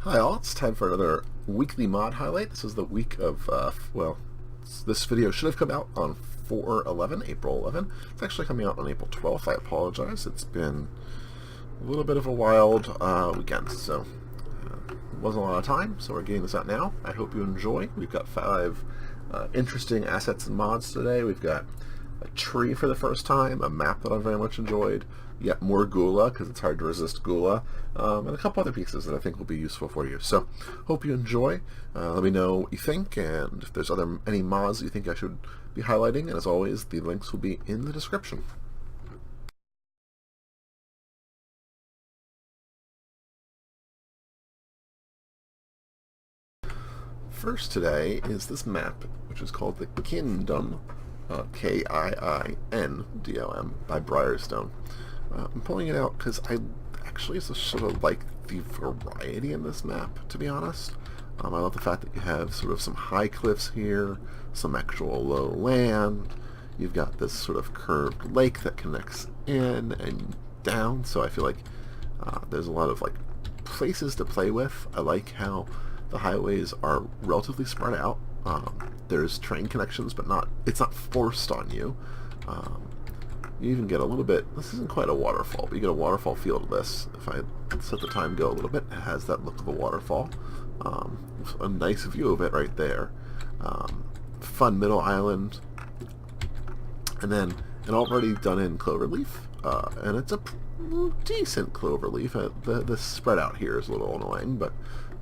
Hi all, it's time for another weekly mod highlight. This is the week of, this video should have come out on 4/11, April 11. It's actually coming out on April 12th. I apologize. It's been a little bit of a wild weekend, so it wasn't a lot of time, so we're getting this out now. I hope you enjoy. We've got 5 interesting assets and mods today. We've got a tree for the first time, a map that I very much enjoyed, yet more Gula, because it's hard to resist Gula, and a couple other pieces that I think will be useful for you. So, hope you enjoy. Let me know what you think, and if there's any mods that you think I should be highlighting, and as always, the links will be in the description. First today is this map, which is called the Kingdom, K-I-I-N-D-O-M, by Briarstone. I'm pulling it out because I actually sort of like the variety in this map, to be honest. I love the fact that you have sort of some high cliffs here, some actual low land. You've got this sort of curved lake that connects in and down, so I feel like there's a lot of places to play with. I like how the highways are relatively spread out. There's train connections, but it's not forced on you. You even get a little bit, this isn't quite a waterfall, but you get a waterfall feel to this. If I set the time go a little bit, it has that look of a waterfall. A nice view of it right there. Fun middle island. And then an already done in cloverleaf, and it's a decent cloverleaf. The spread out here is a little annoying, but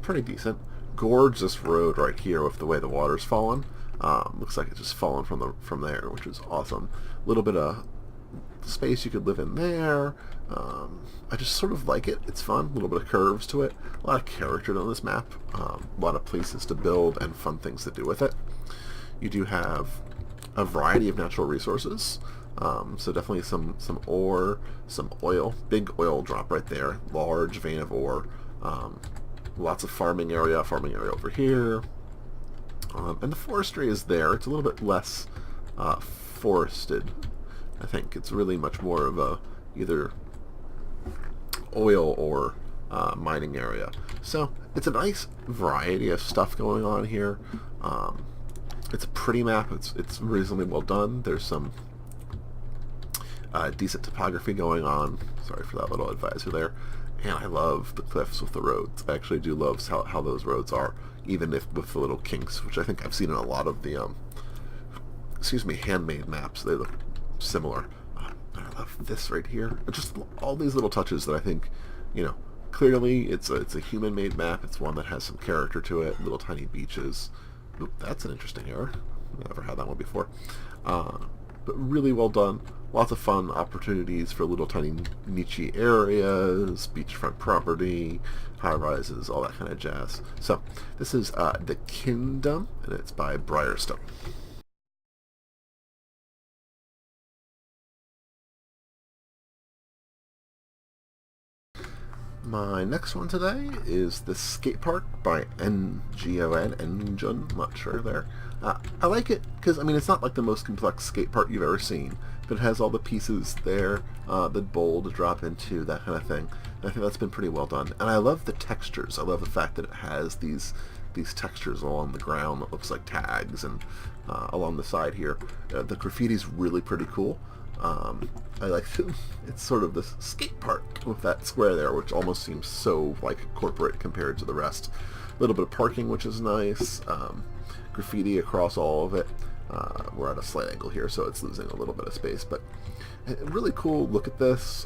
pretty decent. Gorgeous road right here with the way the water's fallen. Looks like it's just fallen from there, which is awesome. A little bit of space you could live in there. I just sort of like it. It's fun. A little bit of curves to it. A lot of character on this map. A lot of places to build and fun things to do with it. You do have a variety of natural resources. So definitely some ore, some oil. Big oil drop right there. Large vein of ore. Lots of farming area over here. And the forestry is there. It's a little bit less forested. I think it's really much more of a either oil or mining area. So it's a nice variety of stuff going on here. It's a pretty map. It's reasonably well done. There's some decent topography going on. Sorry for that little advisor there. And I love the cliffs with the roads. I actually do love how those roads are, even if with the little kinks, which I think I've seen in a lot of the handmade maps. They look similar. I love this right here. Just all these little touches that I think, clearly it's a human-made map. It's one that has some character to it. Little tiny beaches. Oop, that's an interesting error. I've never had that one before. But really well done. Lots of fun opportunities for little tiny niche areas, beachfront property, high rises, all that kind of jazz. So this is the Kingdom, and it's by Briarstone. My next one today is the Skatepark by Ngon, Ngun, I'm not sure there. I like it because, it's not like the most complex skate park you've ever seen, but it has all the pieces there, the bowl to drop into, that kind of thing. And I think that's been pretty well done. And I love the textures. I love the fact that it has these textures along the ground that looks like tags, and along the side here. The graffiti's really pretty cool. I like it's sort of this skate park with that square there, which almost seems so corporate compared to the rest. A little bit of parking, which is nice. Graffiti across all of it. We're at a slight angle here, so it's losing a little bit of space, but really cool. Look at this.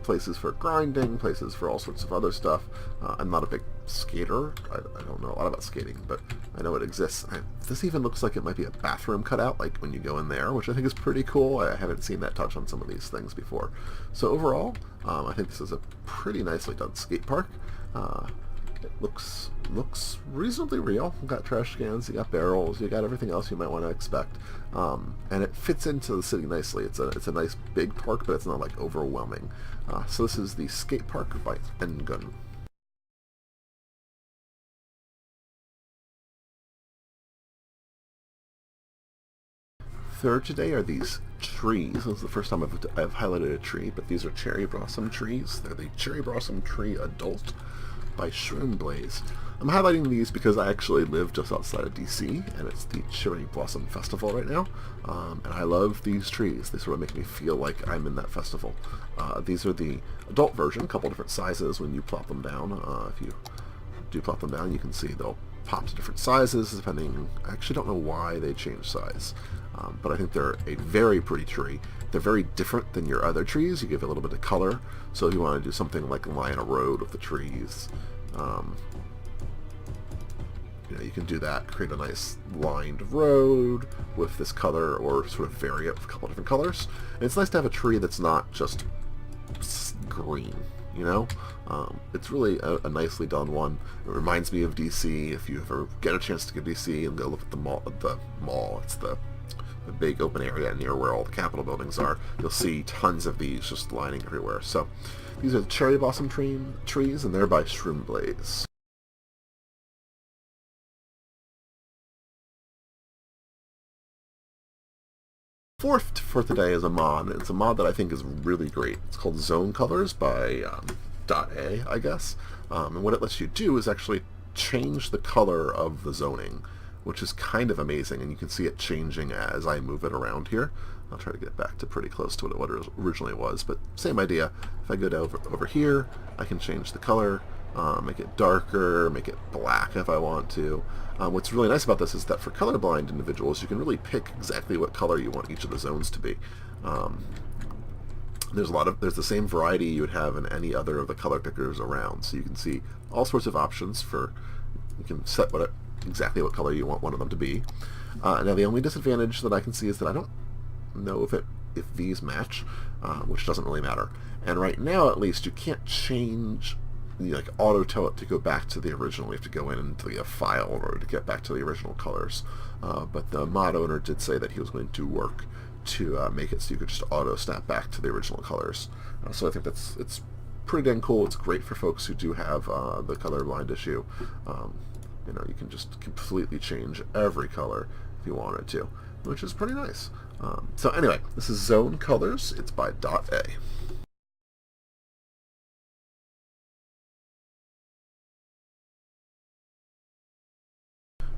Places for grinding, places for all sorts of other stuff. I'm not a big skater. I don't know a lot about skating, but I know it exists. This even looks like it might be a bathroom cutout, like when you go in there, which I think is pretty cool. I haven't seen that touch on some of these things before. So overall, I think this is a pretty nicely done skate park. It looks reasonably real. You got trash cans, you got barrels, you got everything else you might want to expect, and it fits into the city nicely. It's a nice big park, but it's not overwhelming. So this is the Skatepark by Ngun. Third today are these trees. This is the first time I've highlighted a tree, but these are cherry blossom trees. They're the cherry blossom tree adult. by Shroom Blaze. I'm highlighting these because I actually live just outside of DC, and it's the Cherry Blossom Festival right now, and I love these trees. They sort of make me feel like I'm in that festival. These are the adult version, a couple different sizes when you plop them down. If you do plop them down, you can see they'll pop to different sizes depending. I actually don't know why they change size, but I think they're a very pretty tree. They're very different than your other trees. You give it a little bit of color, so if you want to do something like line a road with the trees, you can do that, create a nice lined road with this color, or sort of vary it with a couple different colors. And it's nice to have a tree that's not just green, it's really a nicely done one. It reminds me of DC. If you ever get a chance to go to DC and go look at the mall, it's the big open area near where all the Capitol buildings are. You'll see tons of these just lining everywhere. So these are the cherry blossom trees, and they're by Shroom Blaze. Fourth for today is a mod. It's a mod that I think is really great. It's called Zone Colors by .a, I guess. And what it lets you do is actually change the color of the zoning, which is kind of amazing, and you can see it changing as I move it around here. I'll try to get back to pretty close to what it originally was, but same idea. If I go down over here, I can change the color, make it darker, make it black if I want to. What's really nice about this is that for colorblind individuals, you can really pick exactly what color you want each of the zones to be. There's the same variety you would have in any other of the color pickers around, so you can see all sorts of options you can set exactly what color you want one of them to be. Now the only disadvantage that I can see is that I don't know if these match, which doesn't really matter. And right now, at least, you can't change auto tell it to go back to the original. You have to go into the file in order to get back to the original colors. But the mod owner did say that he was going to work to make it so you could just auto snap back to the original colors. So I think it's pretty dang cool. It's great for folks who do have the colorblind issue. You can just completely change every color if you wanted to, which is pretty nice. So anyway, this is Zone Colors. It's by .a.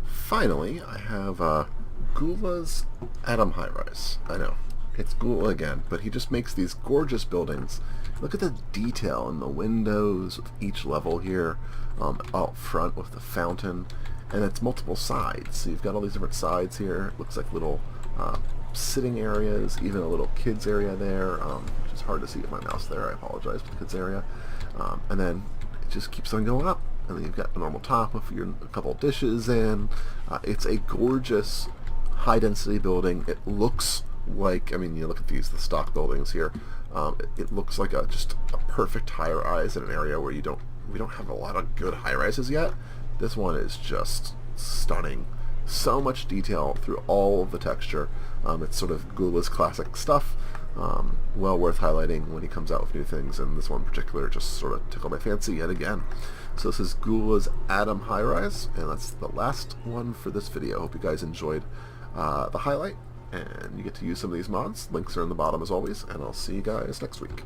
Finally, I have Gula's Atom Highrise. I know, it's Gula again, but he just makes these gorgeous buildings. Look at the detail in the windows of each level here, out front with the fountain, and it's multiple sides. So you've got all these different sides here. It looks like little sitting areas, even a little kids area there, which is hard to see with my mouse there. I apologize for the kids area. And then it just keeps on going up. And then you've got the normal top with a couple dishes in. It's a gorgeous high-density building. It looks like, you look at the stock buildings here. It looks like just a perfect high-rise in an area where we don't have a lot of good high-rises yet. This one is just stunning. So much detail through all of the texture. It's sort of Gula's classic stuff. Well worth highlighting when he comes out with new things, and this one in particular just sort of tickled my fancy yet again. So this is Gula's Atom Highrise, and that's the last one for this video. Hope you guys enjoyed the highlight, and you get to use some of these mods. Links are in the bottom as always, and I'll see you guys next week.